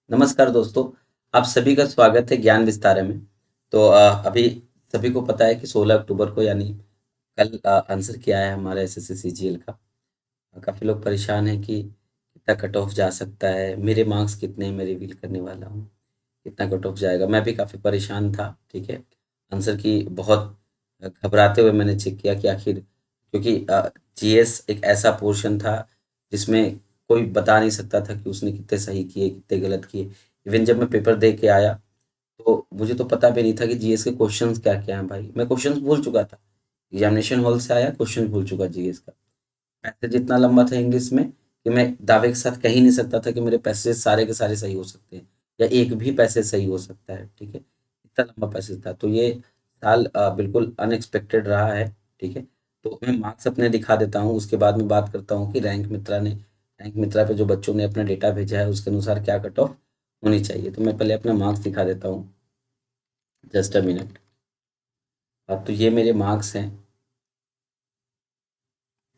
नमस्कार दोस्तों, आप सभी का स्वागत है ज्ञान विस्तार में। तो अभी सभी को पता है कि 16 अक्टूबर को यानी कल आंसर क्या है हमारा एसएससी सीजीएल का। काफ़ी लोग परेशान हैं कि कितना कट ऑफ जा सकता है, मेरे मार्क्स कितने हैं मैं रिवील करने वाला हूँ, कितना कट ऑफ जाएगा। मैं भी काफ़ी परेशान था, ठीक है। आंसर की बहुत घबराते हुए मैंने चेक किया कि आखिर क्योंकि जीएस एक ऐसा पोर्शन था जिसमें कोई बता नहीं सकता था कि उसने कितने सही किए, कितने गलत किए। इवन जब मैं पेपर दे के आया, तो मुझे तो पता भी नहीं था कि जीएस के क्वेश्चंस क्या-क्या हैं भाई। मैं क्वेश्चंस भूल चुका था। एग्ज़ामिनेशन हॉल से आया, क्वेश्चन भूल चुका जीएस का। पैसेज इतना लंबा था इंग्लिश में कि मैं दावे के साथ कह ही नहीं सकता था कि मेरे पैसेज सारे के सारे सही हो सकते हैं या एक भी पैसेज सही हो सकता है, ठीक है। इतना लंबा पैसेज था। तो ये साल बिल्कुल अनएक्सपेक्टेड रहा है, ठीक है। तो मैं मार्क्स अपने दिखा देता हूँ, उसके बाद मैं बात करता हूँ कि रैंक मित्रा पे जो बच्चों ने अपना डेटा भेजा है उसके अनुसार क्या कट ऑफ होनी चाहिए। तो मैं पहले अपना मार्क्स दिखा देता हूँ, जस्ट अ मिनट। अब तो ये मेरे मार्क्स हैं।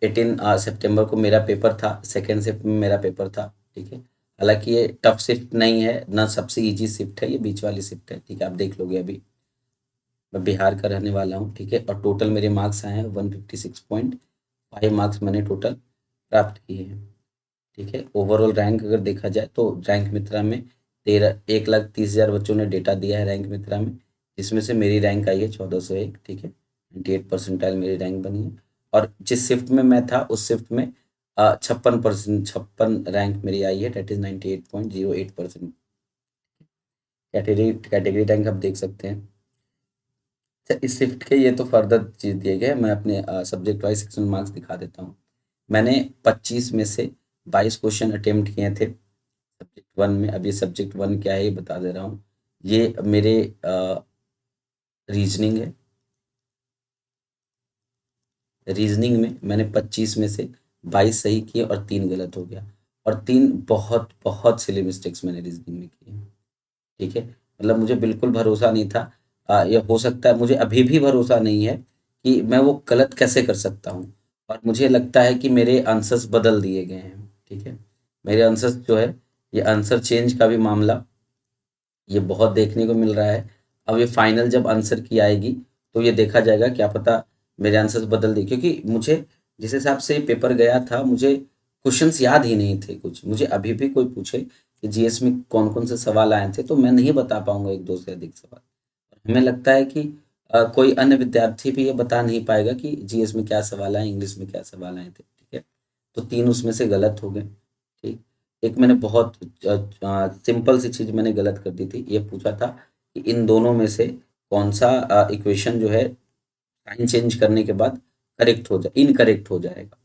18 सितंबर को मेरा पेपर था, सेकंड शिफ्ट में मेरा पेपर था, ठीक है। हालांकि ये टफ शिफ्ट नहीं है ना, सबसे इजी शिफ्ट है, ये बीच वाली शिफ्ट है, ठीक है। आप देख लोगे अभी। मैं बिहार का रहने वाला हूँ, ठीक है। और टोटल मेरे मार्क्स आए हैं 156.5 मार्क्स मैंने टोटल प्राप्त किए हैं, ठीक है। ओवरऑल रैंक अगर देखा जाए तो रैंक मित्रा में 1,30,000 बच्चों ने डेटा दिया है रैंक मित्रा में, जिसमें से मेरी रैंक आई है 1401, ठीक है। 98 परसेंटाइल मेरी रैंक बनी है। और जिस शिफ्ट में मैं था उस शिफ्ट में 56 रैंक मेरी आई है, डेट इज 98.08%। कैटेगरी रैंक आप देख सकते हैं। अच्छा, इस शिफ्ट के ये तो फर्दर चीज़ दिए गए, मैं अपने सब्जेक्ट वाइज सेक्शन मार्क्स दिखा देता हूँ। मैंने 25 में से 22 क्वेश्चन अटेम्प्ट किए थे सब्जेक्ट वन में। अब ये सब्जेक्ट वन क्या है ये बता दे रहा हूँ। ये मेरे रीजनिंग है। रीजनिंग में मैंने 25 में से 22 सही किए और 3 गलत हो गया। और 3 बहुत बहुत सिली मिस्टेक्स मैंने रीजनिंग में किए हैं, ठीक है। मतलब मुझे बिल्कुल भरोसा नहीं था। ये हो सकता है, मुझे अभी भी भरोसा नहीं है कि मैं वो गलत कैसे कर सकता हूँ। और मुझे लगता है कि मेरे आंसर्स बदल दिए गए हैं, ठीक है। मेरे आंसर्स जो है, ये आंसर चेंज का भी मामला ये बहुत देखने को मिल रहा है। अब ये फाइनल जब आंसर की आएगी तो ये देखा जाएगा, क्या पता मेरे आंसर्स बदल दे, क्योंकि मुझे जिस हिसाब से पेपर गया था मुझे क्वेश्चंस याद ही नहीं थे कुछ। मुझे अभी भी कोई पूछे कि जीएस में कौन कौन से सवाल आए थे तो मैं नहीं बता पाऊंगा एक दो से अधिक सवाल। हमें लगता है कि कोई अन्य विद्यार्थी भी ये बता नहीं पाएगा कि जीएस में क्या सवाल आए, इंग्लिश में क्या सवाल आए थे, ठीक है। तो 3 उसमें से गलत हो गए, ठीक। एक मैंने बहुत सिंपल सी चीज़ मैंने गलत कर दी थी। ये पूछा था कि इन दोनों में से कौन-सा इक्वेशन जो है साइन चेंज करने के बाद इनकरेक्ट हो जाएगा।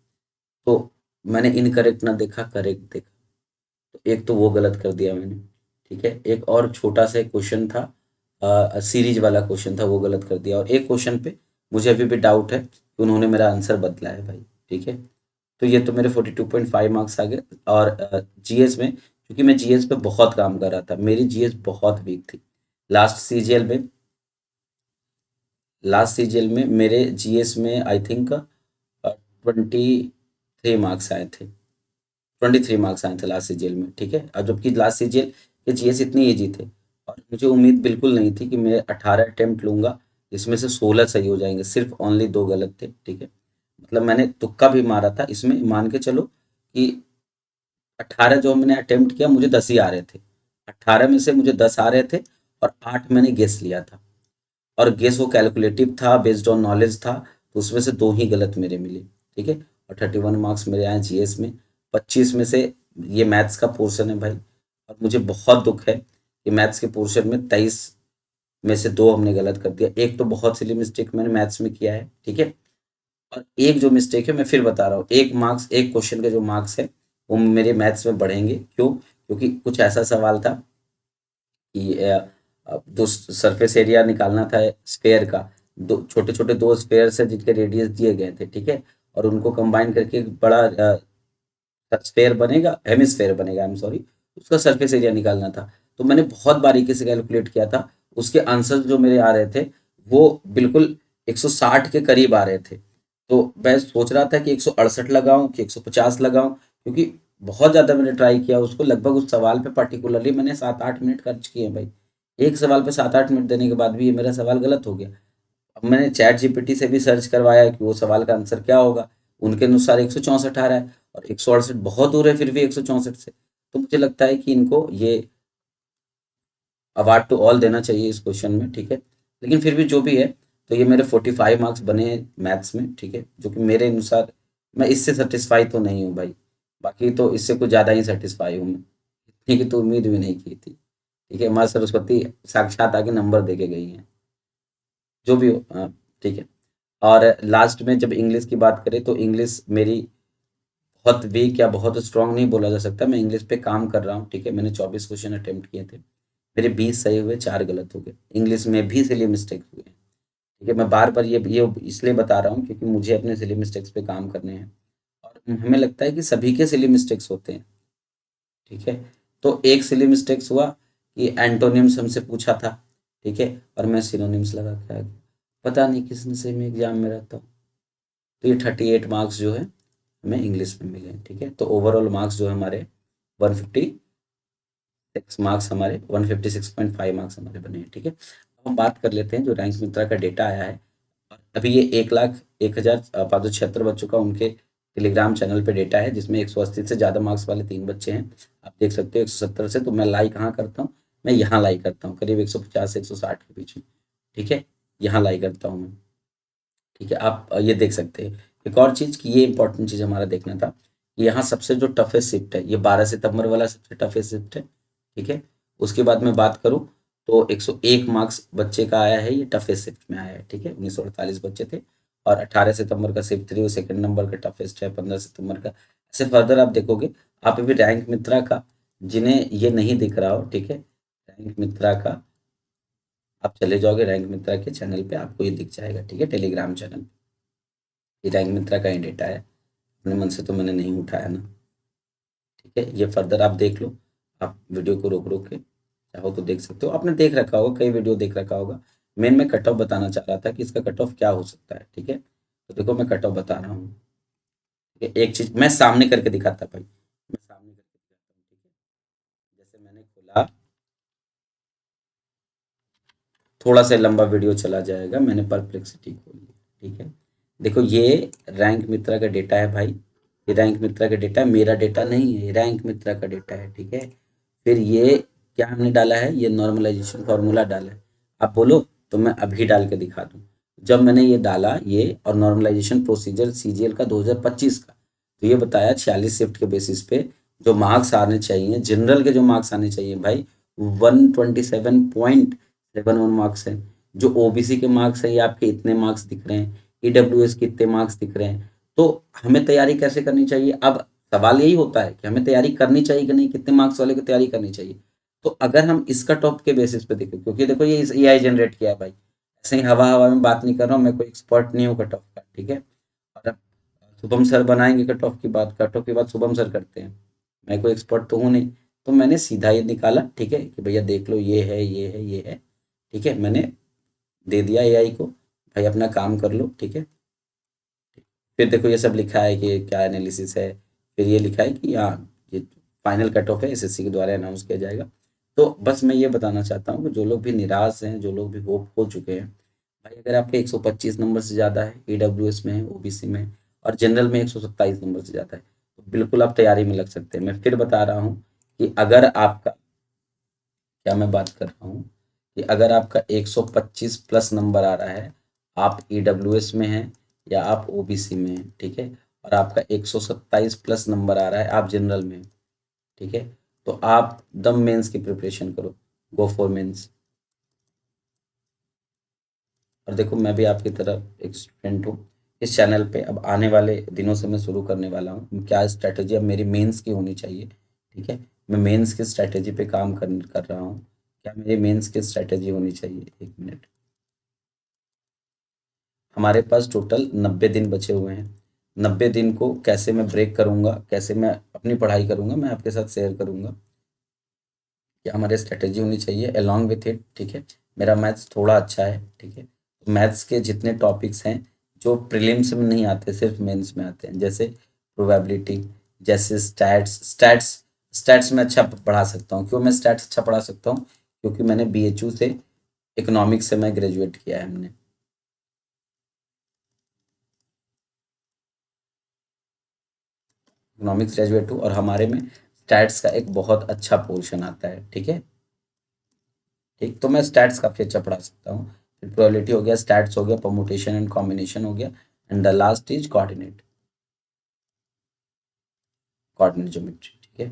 तो मैंने इनकरेक्ट ना देखा, करेक्ट देखा। तो एक तो वो गलत कर दिया मैंने, ठीक है। एक और छोटा-सा एक क्वेश्चन था, सीरीज़ वाला क्वेश्चन था, वो गलत कर दिया। और एक क्वेश्चन पे मुझे अभी भी डाउट है कि उन्होंने मेरा आंसर बदला है भाई, ठीक है। तो ये तो मेरे 42.5 मार्क्स आ गए। और जीएस में, क्योंकि मैं जीएस पे बहुत काम कर रहा था, मेरी जीएस बहुत वीक थी। लास्ट सीजीएल में लास्ट सीजीएल में मेरे जीएस में आई थिंक 23 मार्क्स आए थे। 23 मार्क्स आए थे लास्ट सीजीएल में, ठीक है। और जबकि लास्ट सीजीएल के जीएस इतनी ईजी थे और मुझे उम्मीद बिल्कुल नहीं थी कि मैं 18 अटेम्प्ट लूंगा, जिसमें से 16 सही हो जाएंगे, सिर्फ ओनली 2 गलत थे, ठीक है। मतलब मैंने तुक्का भी मारा था इसमें, मान के चलो कि 18 जो मैंने अटेम्प्ट किया मुझे 10 ही आ रहे थे। 18 में से मुझे 10 आ रहे थे और 8 मैंने गेस लिया था। और गेस वो कैलकुलेटिव था, बेस्ड ऑन नॉलेज था, तो उसमें से 2 ही गलत मेरे मिले, ठीक है। और 31 मार्क्स मेरे आए जीएस में। 25 में से ये मैथ्स का पोर्शन है भाई। और मुझे बहुत दुख है कि मैथ्स के पोर्शन में 23 में से 2 हमने गलत कर दिया। एक तो बहुत सिली मिस्टेक मैंने मैथ्स में किया है, ठीक है। और एक जो मिस्टेक है मैं फिर बता रहा हूँ, एक क्वेश्चन के जो मार्क्स है वो मेरे मैथ्स में बढ़ेंगे। क्यों? क्योंकि कुछ ऐसा सवाल था कि दो सरफेस एरिया निकालना था स्फेयर का। दो छोटे छोटे दो स्फेयर से जिनके रेडियस दिए गए थे, ठीक है। और उनको कंबाइन करके एक बड़ा स्फेयर बनेगा, हेमिस्फेयर बनेगा, आई एम सॉरी। उसका सरफेस एरिया निकालना था। तो मैंने बहुत बारीकी से कैलकुलेट किया था। उसके आंसर जो मेरे आ रहे थे वो बिल्कुल 160 के करीब आ रहे थे। तो मैं सोच रहा था कि 168 लगाऊं कि 150 लगाऊं, क्योंकि बहुत ज़्यादा मैंने ट्राई किया उसको, लगभग उस सवाल पे पर्टिकुलरली मैंने 7-8 मिनट खर्च किए हैं भाई। एक सवाल पे 7-8 मिनट देने के बाद भी ये मेरा सवाल गलत हो गया। अब मैंने चैट जीपीटी से भी सर्च करवाया कि वो सवाल का आंसर क्या होगा। उनके अनुसार 164 आ रहा है और 168 बहुत दूर है फिर भी 164 से। तो मुझे लगता है कि इनको ये अवार्ड टू ऑल देना चाहिए इस क्वेश्चन में, ठीक है। लेकिन फिर भी जो भी है, तो ये मेरे 45 मार्क्स बने हैं मैथ्स में, ठीक है, जो कि मेरे अनुसार मैं इससे सेटिस्फाई तो नहीं हूँ भाई। बाकी तो इससे कुछ ज़्यादा ही सेटिस्फाई हूँ मैं। इतनी की तो उम्मीद भी नहीं की थी, ठीक है। माँ सरस्वती साक्षात आके नंबर दे के गई हैं, जो भी हो, हाँ, ठीक है। और लास्ट में जब इंग्लिश की बात करें तो इंग्लिश मेरी बहुत वीक या बहुत स्ट्रांग नहीं बोला जा सकता। मैं इंग्लिश पे काम कर रहा हूँ, ठीक है। मैंने 24 क्वेश्चन अटेम्प्ट किए थे, मेरे 20 सही हुए, 4 गलत हो गए। इंग्लिश में भी सिली मिस्टेक हुए हैं, ठीक है। मैं बार-बार ये इसलिए बता रहा हूँ क्योंकि मुझे अपने सिली मिस्टेक्स पे काम करने हैं और हमें लगता है कि सभी के सिली मिस्टेक्स होते हैं, ठीक है। तो एक सिली मिस्टेक्स हुआ कि एंटोनिम्स हमसे पूछा था, ठीक है, और मैं सिनोनिम्स लगा के आ गया। पता नहीं किस नशे में एग्ज़ाम में रहता हूँ। तो ये 38 मार्क्स जो है हमें इंग्लिश में मिले हैं, ठीक है। तो ओवरऑल मार्क्स जो है हमारे 156 मार्क्स हमारे 156.5 मार्क्स हमारे बने हैं, ठीक है। अब हम बात कर लेते हैं जो रैंक मित्रा का डेटा आया है। अभी ये 1,01,576 बच्चों का उनके टेलीग्राम चैनल पे डेटा है, जिसमें 180 से ज़्यादा मार्क्स वाले 3 बच्चे हैं। आप देख सकते हो 170 से। तो मैं लाई कहाँ करता हूँ, मैं यहाँ लाई करता हूँ करीब 150 से 160 के बीच में, ठीक है। यहाँ लाई करता हूँ मैं, ठीक है। आप ये देख सकते हैं। एक और चीज़ कि ये इंपॉर्टेंट चीज़ हमारा देखना था कि यहाँ सबसे जो टफेस्ट शिफ्ट है ये 12 सितंबर वाला सबसे टफेस्ट शिफ्ट है, ठीक है। उसके बाद मैं बात करूँ तो 101 मार्क्स बच्चे का आया है, ये टफेस्ट शिफ्ट में आया है, ठीक है। 1948 बच्चे थे और 18 सितंबर का शिफ्ट 3 वो सेकंड नंबर का टफेस्ट है, 15 सितंबर का। ऐसे फर्दर आप देखोगे, आप अभी रैंक मित्रा का, जिन्हें ये नहीं दिख रहा हो, ठीक है, रैंक मित्रा का आप चले जाओगे रैंक मित्रा के चैनल पे, आपको ये दिख जाएगा, ठीक है, टेलीग्राम चैनल। ये रैंक मित्रा का ही डेटा है, अपने मन से तो मैंने नहीं उठाया ना, ठीक है। ये फर्दर आप देख लो, आप वीडियो को रोक रोक के चाहो तो देख सकते हो। आपने देख रखा होगा, कई वीडियो देख रखा होगा। मेन मैं कट ऑफ बताना चाह रहा था कि इसका कट ऑफ क्या हो सकता है, ठीक है। तो देखो मैं कट ऑफ बता रहा हूँ, ठीक है। एक चीज मैं सामने करके दिखाता भाई, मैं सामने करके दिखाता हूँ, ठीक है। जैसे मैंने खोला, थोड़ा सा लंबा वीडियो चला जाएगा, मैंने परप्लेक्सिटी खोली, ठीक है। देखो ये रैंक मित्रा का डेटा है भाई, ये रैंक मित्रा का डेटा है, मेरा डेटा नहीं है, ये रैंक मित्रा का डेटा है, ठीक है। फिर ये क्या हमने डाला है, ये नॉर्मलाइजेशन फार्मूला डाला है। आप बोलो तो मैं अभी डाल के दिखा दूं। जब मैंने ये डाला, ये और नॉर्मलाइजेशन प्रोसीजर सीजीएल का 2025 का, तो ये बताया 46 शिफ्ट के बेसिस पे जो मार्क्स आने चाहिए, जनरल के जो मार्क्स आने चाहिए भाई, 127.71 मार्क्स है। जो ओबीसी के मार्क्स है ये आपके इतने मार्क्स दिख रहे हैं, ईडब्ल्यूएस के इतने मार्क्स दिख रहे हैं। तो हमें तैयारी कैसे करनी चाहिए? अब सवाल यही होता है कि हमें तैयारी करनी चाहिए कि नहीं, कितने मार्क्स वाले की तैयारी करनी चाहिए। तो अगर हम इसका टॉप के बेसिस पे देखें, क्योंकि देखो ये एआई जनरेट किया है भाई, ऐसे ही हवा हवा में बात नहीं कर रहा हूँ, मैं कोई एक्सपर्ट नहीं हूँ कट ऑफ का, ठीक है। और अब शुभम सर बनाएंगे कट ऑफ की बात, कट ऑफ की बात शुभम सर करते हैं, मैं कोई एक्सपर्ट तो हूँ नहीं। तो मैंने सीधा ये निकाला, ठीक है, कि भैया देख लो ये है, ये है, ये है, ठीक है। मैंने दे दिया एआई को, भाई अपना काम कर लो, ठीक है। फिर देखो ये सब लिखा है कि क्या एनालिसिस है, फिर ये लिखा है कि हाँ ये फाइनल कट ऑफ है, एसएससी के द्वारा अनाउंस किया जाएगा। तो बस मैं ये बताना चाहता हूँ कि जो लोग भी निराश हैं, जो लोग भी होप हो चुके हैं, भाई अगर आपके 125 नंबर से ज़्यादा है, ईडब्ल्यूएस में है, ओबीसी में है, और जनरल में 127 नंबर से ज़्यादा है, तो बिल्कुल आप तैयारी में लग सकते हैं। मैं फिर बता रहा हूँ कि अगर आपका, क्या मैं बात कर रहा हूँ, कि अगर आपका 125 प्लस नंबर आ रहा है, आप ईडब्ल्यूएस में हैं या आप ओबीसी में हैं, ठीक है, और आपका 127 प्लस नंबर आ रहा है, आप जनरल में हैं, ठीक है, तो आप दम मेंस की प्रिपरेशन करो, गो फॉर मेंस। और देखो मैं भी आपकी तरह एक स्टूडेंट हूँ, इस चैनल पे अब आने वाले दिनों से मैं शुरू करने वाला हूँ क्या स्ट्रैटेजी अब मेरी मेंस की होनी चाहिए, ठीक है। मैं मेंस की स्ट्रैटेजी पे काम कर रहा हूँ। क्या मेरी मेंस की स्ट्रैटेजी होनी चाहिए, एक मिनट। हमारे पास टोटल 90 दिन बचे हुए हैं। 90 दिन को कैसे मैं ब्रेक करूँगा, कैसे मैं अपनी पढ़ाई करूँगा, मैं आपके साथ शेयर करूँगा। क्या हमारी स्ट्रैटेजी होनी चाहिए अलॉन्ग विथ इट, ठीक है। मेरा मैथ्स थोड़ा अच्छा है, ठीक है। मैथ्स के जितने टॉपिक्स हैं जो प्रीलिम्स में नहीं आते, सिर्फ मेंस में आते हैं, जैसे प्रोबेबिलिटी, जैसे स्टैट्स में अच्छा पढ़ा सकता हूँ। क्यों मैं स्टैट्स अच्छा पढ़ा सकता हूँ? क्योंकि मैंने बीएचयू से इकोनॉमिक्स से मैं ग्रेजुएट किया है हमने। इकोनॉमिक्स ग्रेजुएट हूँ और हमारे में स्टैट्स का एक बहुत अच्छा पोर्शन आता है। ठीक है, ठीक, तो मैं स्टैट्स काफ़ी अच्छा पढ़ा सकता हूँ। फिर प्रोबेबिलिटी हो गया, स्टैट्स हो गया, परमुटेशन एंड कॉम्बिनेशन हो गया, and the last is coordinate geometry. ठीक है,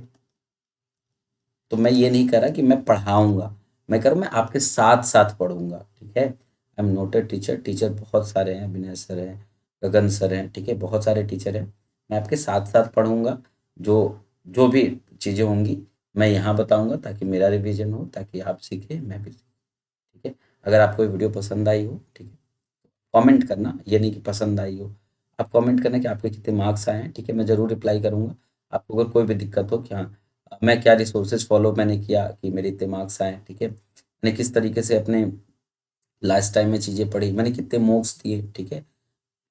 तो मैं ये नहीं कर रहा कि मैं पढ़ाऊंगा, मैं कर रहा हूँ मैं आपके साथ साथ पढ़ूंगा। ठीक है, I am not a teacher. Teacher बहुत सारे हैं, विनय सर हैं, गगन सर हैं, ठीक है, बहुत सारे टीचर हैं। मैं आपके साथ साथ पढ़ूंगा। जो जो भी चीज़ें होंगी मैं यहाँ बताऊंगा, ताकि मेरा रिवीजन हो, ताकि आप सीखें, मैं भी सीखूं। ठीक है, अगर आपको ये वीडियो पसंद आई हो, ठीक है, कमेंट करना, ये नहीं कि पसंद आई हो, आप कमेंट करना कि आपके कितने मार्क्स आए हैं। ठीक है, मैं ज़रूर रिप्लाई करूँगा। आपको अगर कोई भी दिक्कत हो कि हाँ, मैं क्या रिसोर्सेज फॉलो मैंने किया कि मेरे इतने मार्क्स आए, ठीक है, मैंने किस तरीके से अपने लास्ट टाइम में चीज़ें पढ़ी, मैंने कितने मॉक्स दिए। ठीक है,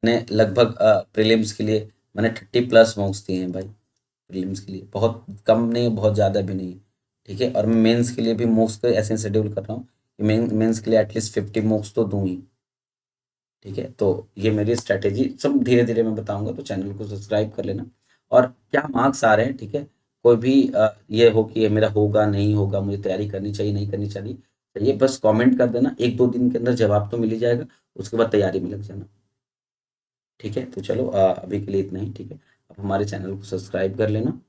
मैंने लगभग प्रीलिम्स के लिए मैंने 30+ मॉक्स दिए हैं भाई। प्रीलिम्स के लिए बहुत कम नहीं, बहुत ज़्यादा भी नहीं। ठीक है, और मैं मेंस के लिए भी मॉक्स को ऐसे शेड्यूल कर रहा हूँ कि मेंस के लिए एटलीस्ट 50 मॉक्स तो दूँ ही। ठीक है, तो ये मेरी स्ट्रैटेजी सब धीरे धीरे मैं बताऊंगा, तो चैनल को सब्सक्राइब कर लेना। और क्या मार्क्स आ रहे हैं, ठीक है, कोई भी ये हो कि ये मेरा होगा नहीं होगा, मुझे तैयारी करनी चाहिए नहीं करनी चाहिए, तो ये बस कमेंट कर देना, 1-2 दिन के अंदर जवाब तो मिल ही जाएगा। उसके बाद तैयारी में लग जाना। ठीक है, तो चलो अभी के लिए इतना ही। ठीक है, अब हमारे चैनल को सब्सक्राइब कर लेना।